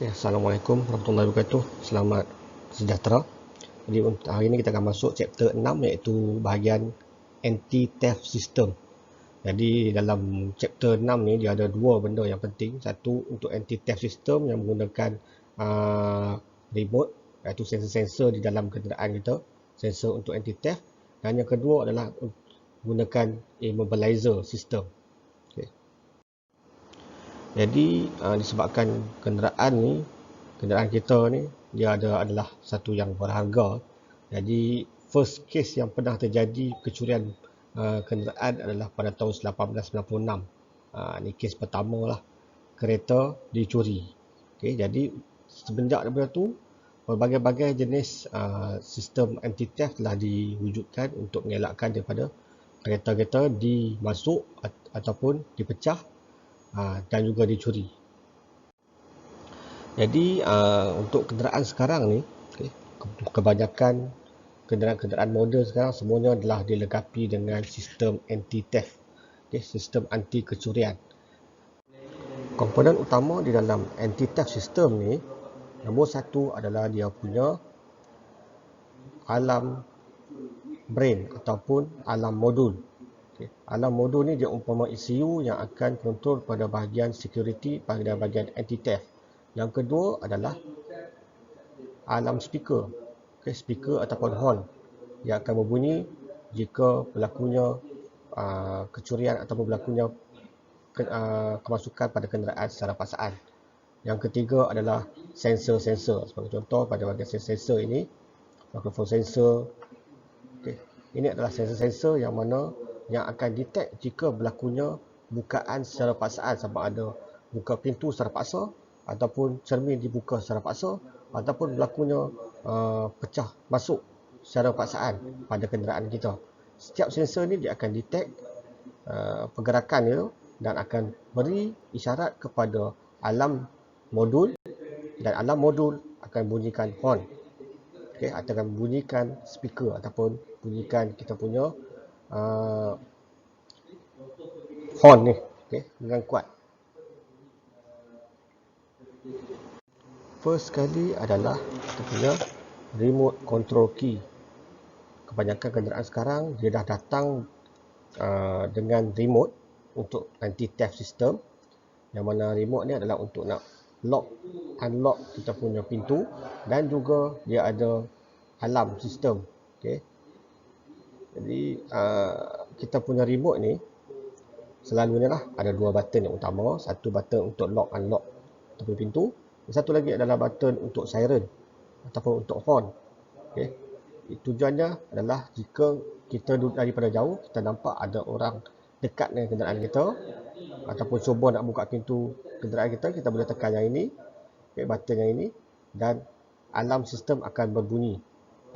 Assalamualaikum warahmatullahi wabarakatuh. Selamat sejahtera. Jadi untuk hari ini kita akan masuk chapter 6 iaitu bahagian anti-theft system. Jadi dalam chapter 6 ni dia ada dua benda yang penting. Satu untuk anti-theft system yang menggunakan remote iaitu sensor-sensor di dalam kenderaan kita, sensor untuk anti-theft. Dan yang kedua adalah menggunakan immobilizer system. Jadi disebabkan kenderaan kita ni dia adalah satu yang berharga. Jadi first case yang pernah terjadi kecurian kenderaan adalah pada tahun 1896. Ni kes pertama lah, kereta dicuri. Jadi semenjak daripada tu berbagai-bagai jenis sistem anti-theft telah diwujudkan untuk mengelakkan daripada kereta-kereta dimasuk ataupun dipecah dan juga dicuri. Jadi untuk kenderaan sekarang ni, kebanyakan kenderaan-kenderaan moden sekarang semuanya telah dilengkapi dengan sistem anti-theft, sistem anti kecurian. Komponen utama di dalam anti-theft system ni, nombor satu adalah dia punya alarm brain ataupun alarm modul. Alarm modul ni dia umpama ECU yang akan kontrol pada bahagian security pada bahagian anti-theft. Yang kedua adalah alarm speaker, speaker ataupun horn yang akan berbunyi jika berlakunya kecurian ataupun berlakunya kemasukan pada kenderaan secara paksaan. Yang ketiga adalah sensor-sensor. Sebagai contoh pada bahagian sensor ini, mikrofon sensor. Ini adalah sensor-sensor yang mana yang akan detect jika berlakunya bukaan secara paksaan, sama ada buka pintu secara paksa ataupun cermin dibuka secara paksa ataupun berlakunya pecah masuk secara paksaan pada kenderaan kita. Setiap sensor ni dia akan detect pergerakan itu dan akan beri isyarat kepada alarm modul, dan alarm modul akan bunyikan horn. Akan bunyikan speaker ataupun bunyikan kita punya horn ni, dengan kuat. First sekali adalah kita punya remote control key. Kebanyakan kenderaan sekarang dia dah datang dengan remote untuk anti-theft system, yang mana remote ni adalah untuk nak lock, unlock kita punya pintu, dan juga dia ada alarm system. Jadi kita punya remote ni selalunya lah ada dua button yang utama. Satu button untuk lock, unlock ataupun pintu, dan satu lagi adalah button untuk siren ataupun untuk horn. Tujuannya adalah jika kita duduk daripada jauh, kita nampak ada orang dekat dengan kenderaan kita ataupun cuba nak buka pintu kenderaan kita, kita boleh tekan yang ini, button yang ini, dan alarm sistem akan berbunyi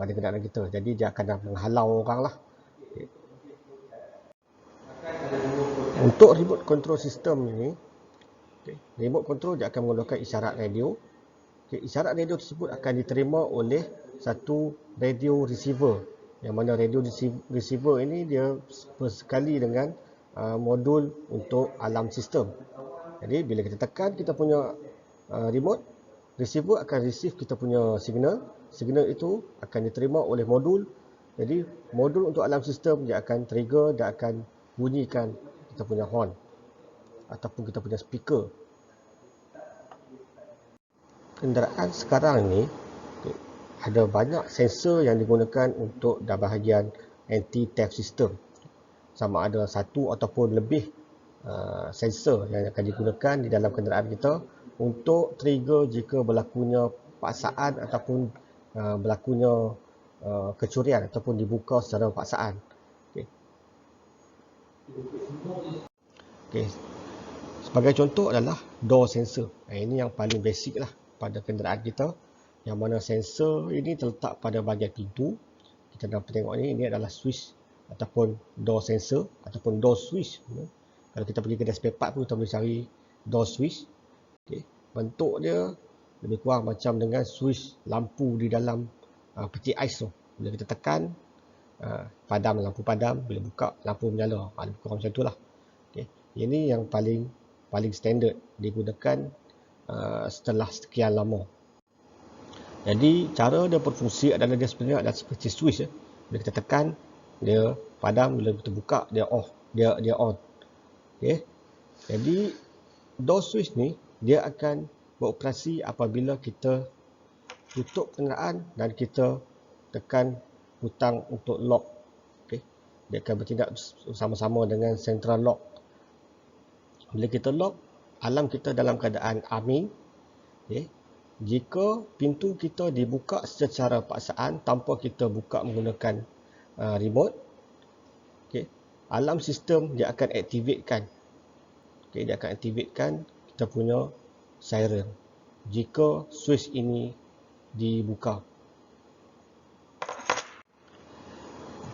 pada kenderaan kita. Jadi dia akan menghalau orang lah. Untuk remote control system ini, remote control dia akan menggunakan isyarat radio. Isyarat radio tersebut akan diterima oleh satu radio receiver, yang mana radio receiver ini dia bersekali dengan modul untuk alarm system. Jadi bila kita tekan kita punya remote, receiver akan receive kita punya signal. Signal itu akan diterima oleh modul. Jadi modul untuk alarm system dia akan trigger dan akan bunyikan kita punya horn ataupun kita punya speaker. Kenderaan sekarang ni ada banyak sensor yang digunakan untuk bahagian anti-theft system. Sama ada satu ataupun lebih sensor yang akan digunakan di dalam kenderaan kita untuk trigger jika berlakunya paksaan ataupun berlakunya kecurian ataupun dibuka secara paksaan. Sebagai contoh adalah door sensor. Ini yang paling basic lah pada kenderaan kita, yang mana sensor ini terletak pada bahagian pintu. Kita dapat tengok ini adalah switch ataupun door sensor ataupun door switch. Kalau kita pergi kedai spare part pun kita boleh cari door switch. Bentuk dia lebih kurang macam dengan switch lampu di dalam peti ais tu. Bila kita tekan, padam, lampu padam, bila buka lampu menyala. Lebih kurang macam itulah. Ini yang paling standard digunakan setelah sekian lama. Jadi cara dia berfungsi adalah dia sebenarnya adalah seperti switch ya. Bila kita tekan dia padam, bila kita buka dia off, dia on. Okey. Jadi door switch ni dia akan beroperasi apabila kita tutup kenderaan dan kita tekan butang untuk lock. Okey. Dia akan bertindak sama-sama dengan central lock. Bila kita lock, alarm kita dalam keadaan arming. Okey. Jika pintu kita dibuka secara paksaan tanpa kita buka menggunakan remote, okay, alarm sistem dia akan aktifkan. Okay, dia akan aktifkan kita punya siren jika switch ini dibuka.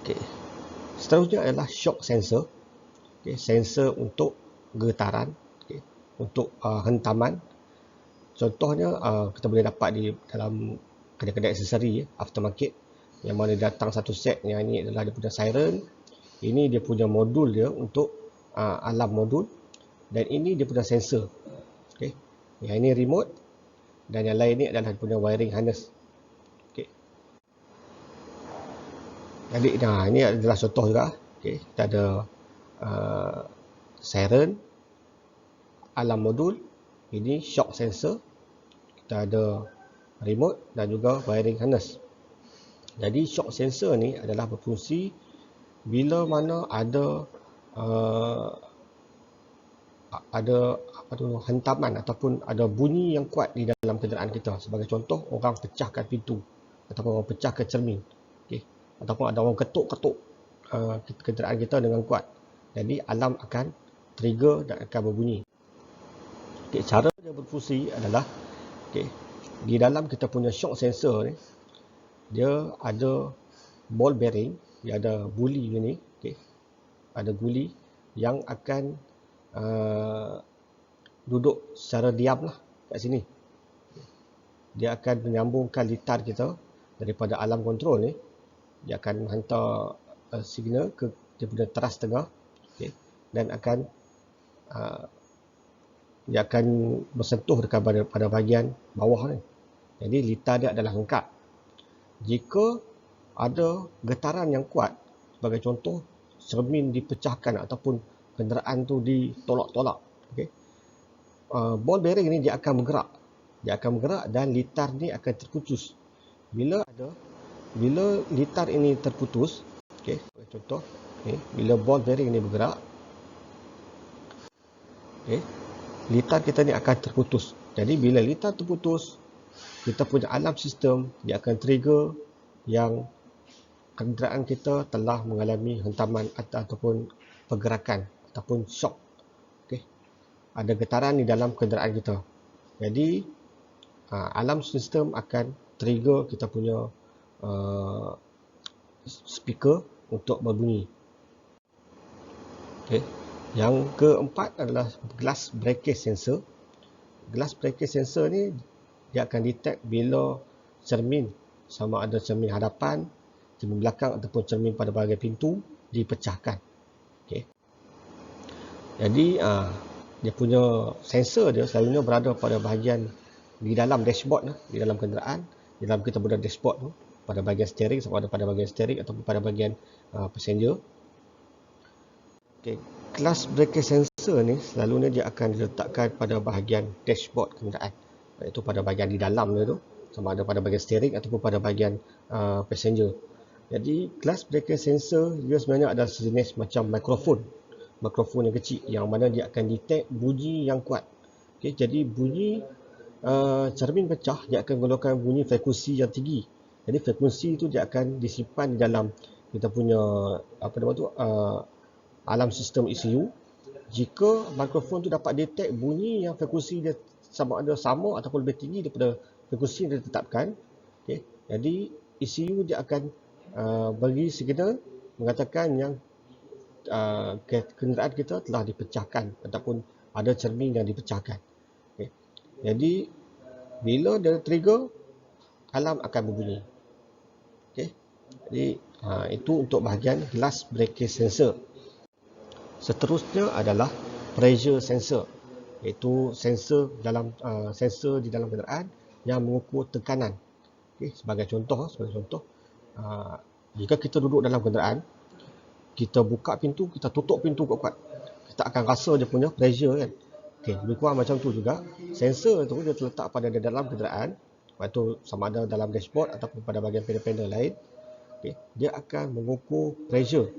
Okay. Seterusnya adalah shock sensor. Okay, sensor untuk getaran, okay, untuk hentaman. Contohnya kita boleh dapat di dalam kedai-kedai aksesori aftermarket, yang mana datang satu set. Yang ini adalah dia punya siren, ini dia punya modul dia untuk alarm modul, dan ini dia punya sensor. Okay. Yang ini remote, dan yang lain ni adalah dia punya wiring harness. Okay. Jadi ini adalah contoh juga. Okay. Kita ada siren, alarm modul, ini shock sensor, kita ada remote dan juga wiring harness. Jadi shock sensor ni adalah berfungsi bila mana ada hentaman ataupun ada bunyi yang kuat di dalam kenderaan kita. Sebagai contoh, orang pecahkan pintu ataupun orang pecahkan cermin, okay, ataupun ada orang ketuk-ketuk kenderaan kita dengan kuat. Jadi alarm akan trigger dan akan berbunyi. Okay, cara dia berfungsi adalah, okay, di dalam kita punya shock sensor ni, dia ada ball bearing, dia ada guli ni, okay, ada guli yang akan duduk secara diam lah kat sini. Dia akan menyambungkan litar kita daripada alarm control ni, dia akan hantar signal ke dia punya teras tengah, okay, dan akan dia akan bersentuh dekat pada bahagian bawah ni. Jadi litar dia adalah lengkap. Jika ada getaran yang kuat, sebagai contoh cermin dipecahkan ataupun kenderaan tu ditolak-tolak, okay, ball bearing ni dia akan bergerak. Dia akan bergerak dan litar ni akan terputus. Bila litar ini terputus, okay, contoh okay, bila ball bearing ni bergerak, okay, litar kita ni akan terputus. Jadi bila litar terputus, kita punya alarm sistem dia akan trigger yang kenderaan kita telah mengalami hentaman ataupun pergerakan ataupun shock. Okay. Ada getaran di dalam kenderaan kita. Jadi alarm sistem akan trigger kita punya speaker untuk berbunyi. Okay. Yang keempat adalah glass breakage sensor. Glass breakage sensor ni dia akan detect bila cermin, sama ada cermin hadapan, cermin belakang ataupun cermin pada bahagian pintu dipecahkan. Okay. Jadi dia punya sensor dia selalunya berada pada bahagian di dalam dashboard, di dalam kenderaan, di dalam kita punya dashboard tu, pada bahagian steering, sama ada pada bahagian steering ataupun pada bahagian passenger. Okay. Glass breakage sensor ni selalunya dia akan diletakkan pada bahagian dashboard kenderaan, iaitu pada bahagian di dalam dia tu, sama ada pada bahagian steering ataupun pada bahagian passenger. Jadi glass breakage sensor dia sebenarnya adalah sejenis macam mikrofon yang kecil, yang mana dia akan detect bunyi yang kuat. Okay, jadi bunyi cermin pecah, dia akan mengeluarkan bunyi frekuensi yang tinggi. Jadi frekuensi itu dia akan disimpan di dalam kita punya alarm sistem ECU. Jika mikrofon tu dapat detect bunyi yang frekuensi dia sama ataupun lebih tinggi daripada frekuensi yang ditetapkan, okay, jadi ECU dia akan bagi signal mengatakan yang kenderaan kita telah dipecahkan ataupun ada cermin yang dipecahkan. Okay. Jadi bila dia trigger, alarm akan berbunyi. Okay. Jadi itu untuk bahagian glass breakage sensor. Seterusnya adalah pressure sensor. iaitu sensor di dalam kenderaan yang mengukur tekanan. Okay, sebagai contoh, jika kita duduk dalam kenderaan, kita buka pintu, kita tutup pintu kuat-kuat, kita akan rasa dia punya pressure kan. Okay, lebih kurang macam tu juga. Sensor tu dia terletak pada dalam kenderaan, iaitu sama ada dalam dashboard ataupun pada bahagian panel-panel lain. Okay, dia akan mengukur pressure.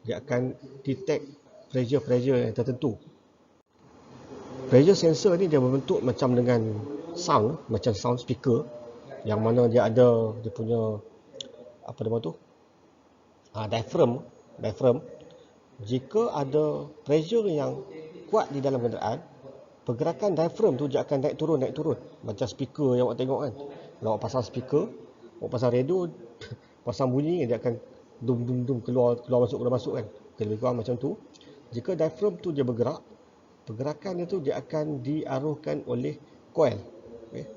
Dia akan detect pressure yang tertentu. Pressure sensor ni dia berbentuk macam dengan sound, macam sound speaker, yang mana dia ada dia punya apa nama tu? Diaphragm. Jika ada pressure yang kuat di dalam kenderaan, pergerakan diaphragm tu dia akan naik turun. Macam speaker yang awak tengok kan. Kalau awak pasang speaker, awak pasang radio, pasang bunyi, dia akan dum keluar masuk kan. Lebih kurang macam tu. Jika diaphragm tu dia bergerak, pergerakan dia tu dia akan diarahkan oleh coil. Okay.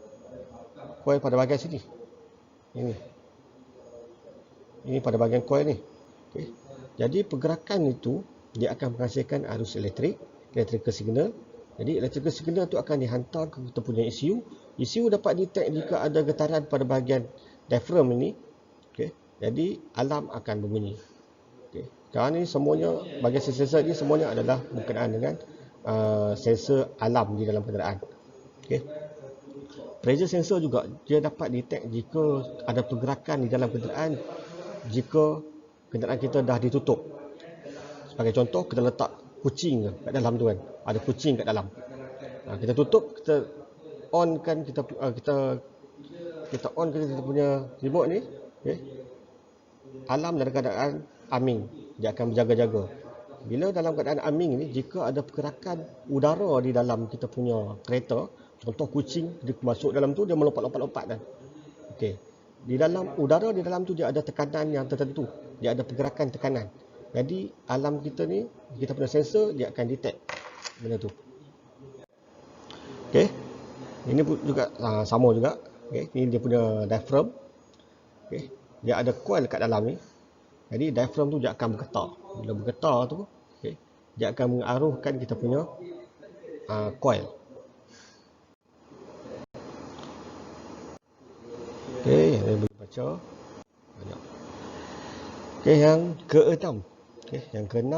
Coil pada bahagian sini. Ini pada bahagian coil ni. Okay. Jadi pergerakan itu dia akan menghasilkan arus electrical signal. Jadi electrical signal tu akan dihantar ke kita punya ECU. ECU dapat detect jika ada getaran pada bahagian diaphragm ini. Okay. Jadi alarm akan berbunyi. Okay. Sekarang ni semuanya, bahagian sensor ni semuanya adalah berkenaan dengan sensor alarm di dalam kenderaan. Okay. Pressure sensor juga dia dapat detect jika ada pergerakan di dalam kenderaan jika kenderaan kita dah ditutup. Sebagai contoh, kita letak kucing kat dalam tu kan. Ada kucing kat dalam. Kita tutup, kita on kan kita on kita punya remote ni, okay. Alarm dalam keadaan arming, dia akan berjaga-jaga. Bila dalam keadaan arming ni, jika ada pergerakan udara di dalam kita punya kereta, contoh kucing dia masuk dalam tu, dia melompat-lompat kan. Okey. Di dalam udara di dalam tu dia ada tekanan yang tertentu. Dia ada pergerakan tekanan. Jadi alarm kita ni, kita punya sensor dia akan detect benda tu. Okey. Ini juga sama juga. Okey, ini dia punya diaphragm. Okey. Dia ada coil kat dalam ni. Jadi diaphragm tu dia akan bergetar. Bila bergetar tu, okey, dia akan mengarahkan kita punya coil. Okey, saya boleh baca. Banyak. Okey, yang ke-6. Okey, yang ke-6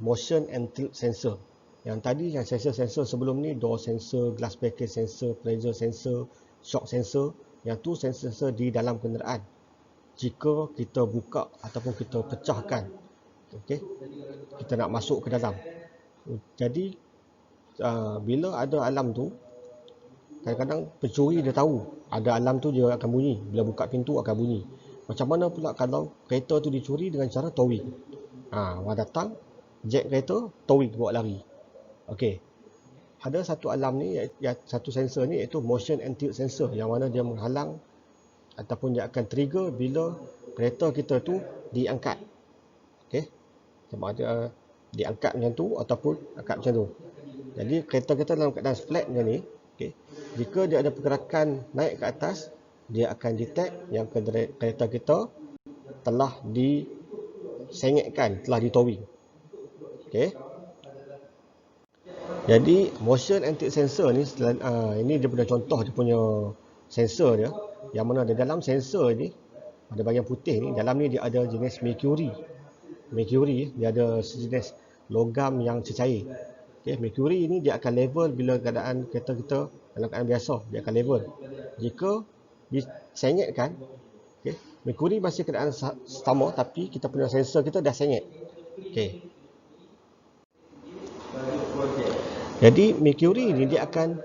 motion and tilt sensor. Yang tadi yang sensor sebelum ni, door sensor, glass package sensor, pressure sensor, shock sensor. Yang tu sensor di dalam kenderaan. Jika kita buka ataupun kita pecahkan, okey, kita nak masuk ke dalam. Jadi bila ada alarm tu, kadang-kadang pencuri dia tahu ada alarm tu, dia akan bunyi. Bila buka pintu akan bunyi. Macam mana pula kalau kereta tu dicuri dengan cara towing? Orang datang, jack kereta, towing, bawa lari. Okey. Ada satu alarm ni, satu sensor ni, iaitu motion and tilt sensor, yang mana dia menghalang ataupun dia akan trigger bila kereta kita tu diangkat. Okey. Sama ada diangkat macam tu ataupun angkat macam tu. Jadi kereta kita dalam keadaan flat macam ni, okey. Jika dia ada pergerakan naik ke atas, dia akan detect yang kereta kita telah disengitkan, telah ditowing. Okey. Jadi motion and tilt sensor ni ini dia punya contoh, dia punya sensor dia, yang mana di dalam sensor ni pada bahagian putih ni, dalam ni dia ada jenis mercury, dia ada sejenis logam yang cecair. Okay, mercury ni dia akan level bila keadaan kereta kita dalam keadaan biasa, dia akan level. Jika disengitkan, okay, mercury masih keadaan sama, tapi kita punya sensor kita dah sengit. Okay. Jadi mercury ni dia akan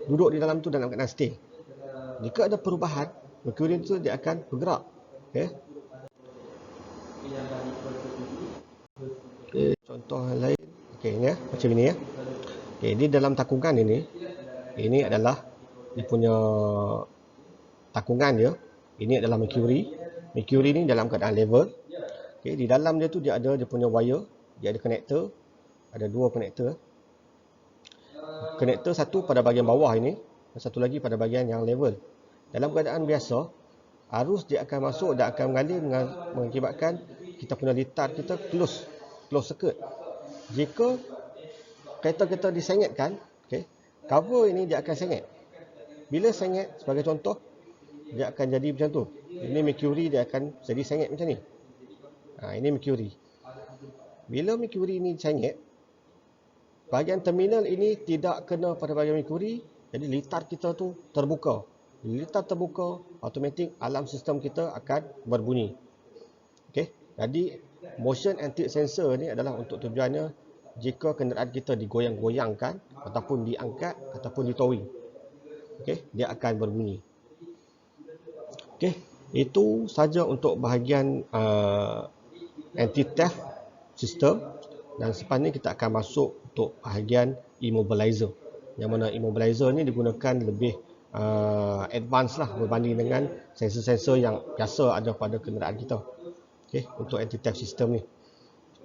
duduk di dalam tu dalam keadaan stay. Jika ada perubahan, mercury tu dia akan bergerak. Okay. Okay, contoh lain. Okay, ni macam ini ya. Okay, di dalam takungan ini adalah dia punya takungan dia. Ini adalah mercury. Mercury ni dalam keadaan level. Okay, di dalam dia tu dia ada dia punya wire, dia ada connector, ada dua connector. Connector satu pada bahagian bawah ini, dan satu lagi pada bahagian yang level. Dalam keadaan biasa, arus dia akan masuk dan akan mengalir mengakibatkan kita punya litar kita close circuit. Jika kereta-kereta disengatkan, okay, cover ini dia akan sengit. Bila sengit, sebagai contoh, dia akan jadi macam tu. Ini mercury, dia akan jadi sengit macam ni. Ini mercury. Bila mercury ini sengit, bahagian terminal ini tidak kena pada bahagian mercury, jadi litar kita tu terbuka. Bila litar terbuka, automatik alarm sistem kita akan berbunyi. Okay. Jadi motion and tilt sensor ni adalah untuk tujuannya jika kenderaan kita digoyang-goyangkan ataupun diangkat ataupun ditowing, okay, dia akan berbunyi. Okay, itu saja untuk bahagian anti-theft system. Dan selepas ni kita akan masuk untuk bahagian immobilizer, yang mana immobilizer ni digunakan lebih advance lah berbanding dengan sensor-sensor yang biasa ada pada kenderaan kita. Okay, untuk anti-theft system ni,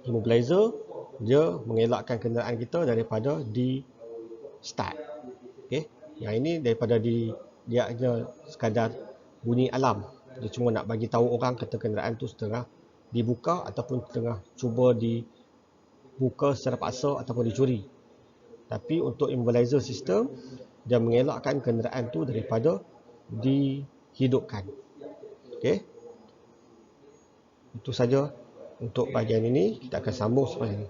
immobilizer dia mengelakkan kenderaan kita daripada di start. Okay, yang ini daripada dia hanya sekadar bunyi alarm. Dia cuma nak bagi tahu orang kata kenderaan tu setengah dibuka ataupun setengah cuba dibuka secara paksa ataupun dicuri. Tapi untuk immobilizer system, dia mengelakkan kenderaan tu daripada dihidupkan. Okay, itu saja untuk bahagian ini. Kita akan sambung selepas ini.